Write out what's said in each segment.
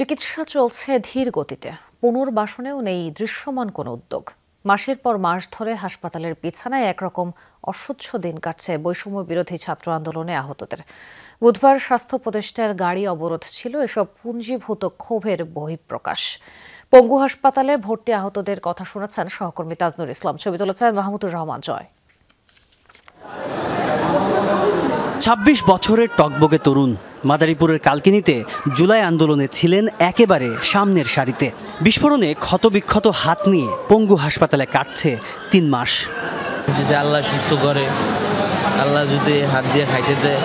চিকিৎসা চলছে ধীর গতিতে, পুনর্বাসনেও নেই দৃশ্যমান কোনো উদ্যোগ। মাসের পর মাস ধরে হাসপাতালের বিছানায় একরকম অসহ্য দিন কাটছে বৈষম্য বিরোধী ছাত্র আন্দোলনে আহতদের। বুধবার স্বাস্থ্য উপদেষ্টার গাড়ি অবরোধ ছিল এসব পুঞ্জীভূত ক্ষোভের বহিঃপ্রকাশ। পঙ্গু হাসপাতালে ভর্তি আহতদের কথা শোনাচ্ছেন সহকর্মী তাজনুর ইসলাম, ছবি তুলেছেন মাহমুদুর রহমান জয়। ২৬ বছরের টকবগে তরুণ মাদারীপুরের কালকিনিতে জুলাই আন্দোলনে ছিলেন একেবারে সামনের সারিতে। বিস্ফোরণে ক্ষতবিক্ষত হাত নিয়ে পঙ্গু হাসপাতালে কাটছে ৩ মাস। যদি আল্লাহ সুস্থ করে, আল্লাহ যদি হাত দিয়ে খাইতে দেয়,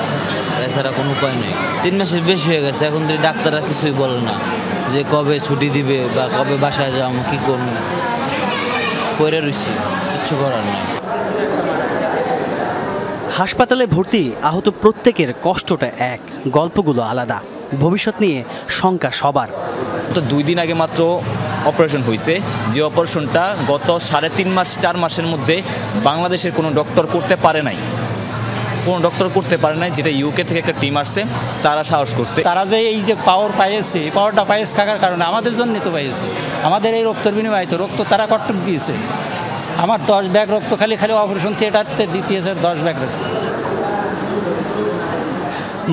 এছাড়া কোনো উপায় নেই। ৩ মাসের বেশি হয়ে গেছে, এখন যদি ডাক্তাররা কিছুই বলে না যে কবে ছুটি দিবে বা কবে বাসায় যাবো, কী করবো, পড়ে রয়েছি, কিচ্ছু করার নেই। হাসপাতালে ভর্তি আহত প্রত্যেকের কষ্টটা এক, গল্পগুলো আলাদা। ভবিষ্যৎ নিয়ে শঙ্কা সবার। তো 2 দিন আগে মাত্র অপারেশন হয়েছে, যে অপারেশনটা গত 3.5 মাস 4 মাসের মধ্যে বাংলাদেশের কোনো ডক্টর করতে পারে নাই, যেটা ইউকে থেকে একটা টিম আসছে, তারা সাহস করছে। তারা যে এই যে পাওয়ার পাইয়েছে, এই পাওয়ারটা পাইয়েছে থাকার কারণে আমাদের জন্য তো পাইয়েছে। আমাদের এই রক্তের বিনিময়ে তো রক্ত তারা কট্টক দিয়েছে। আমার 10 ব্যাগ রক্ত খালি অপারেশন থিয়েটারতে দিতেছে, 10 ব্যাগ রক্ত।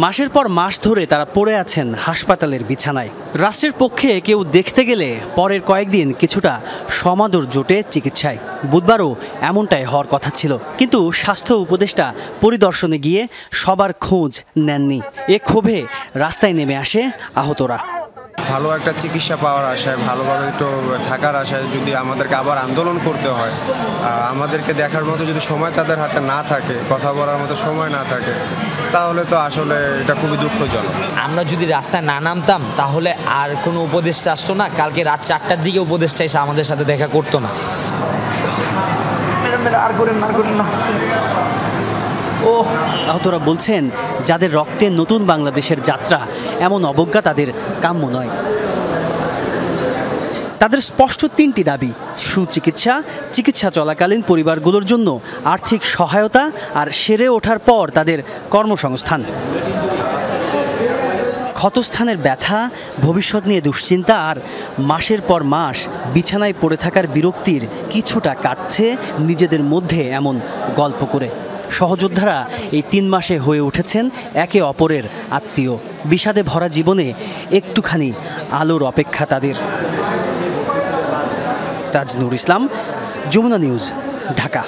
মাসের পর মাস ধরে তারা পড়ে আছেন হাসপাতালের বিছানায়। রাষ্ট্রের পক্ষে কেউ দেখতে গেলে পরের কয়েকদিন কিছুটা সমাদর জোটে চিকিৎসায়। বুধবারও এমনটাই হওয়ার কথা ছিল, কিন্তু স্বাস্থ্য উপদেষ্টা পরিদর্শনে গিয়ে সবার খোঁজ নেননি। এ ক্ষোভে রাস্তায় নেমে আসে আহতরা। ভালো একটা চিকিৎসা পাওয়ার আশায়, ভালোভাবে একটু থাকার আশায় যদি আমাদেরকে আবার আন্দোলন করতে হয়, আমাদেরকে দেখার মতো যদি সময় তাদের হাতে না থাকে, কথা বলার মতো সময় না থাকে, তাহলে তো আসলে এটা খুবই দুঃখজনক। আমরা যদি রাস্তায় না নামতাম তাহলে আর কোনো উপদেষ্টা আসতো না। কালকে রাত 4টার দিকে উপদেষ্টা এসে আমাদের সাথে দেখা করতো না। আহতরা বলছেন, যাদের রক্তে নতুন বাংলাদেশের যাত্রা, এমন অবজ্ঞা তাদের কাম্য নয়। তাদের স্পষ্ট 3টি দাবি: সুচিকিৎসা, চিকিৎসা চলাকালীন পরিবারগুলোর জন্য আর্থিক সহায়তা, আর সেরে ওঠার পর তাদের কর্মসংস্থান। ক্ষতস্থানের ব্যথা, ভবিষ্যৎ নিয়ে দুশ্চিন্তা আর মাসের পর মাস বিছানায় পড়ে থাকার বিরক্তির কিছুটা কাটছে নিজেদের মধ্যে এমন গল্প করে। সহযোদ্ধারা এই 3 মাসে হয়ে উঠেছেন একে অপরের আত্মীয়। বিষাদে ভরা জীবনে একটুখানি আলোর অপেক্ষা তাদের। তাজনুর ইসলাম, যমুনা নিউজ, ঢাকা।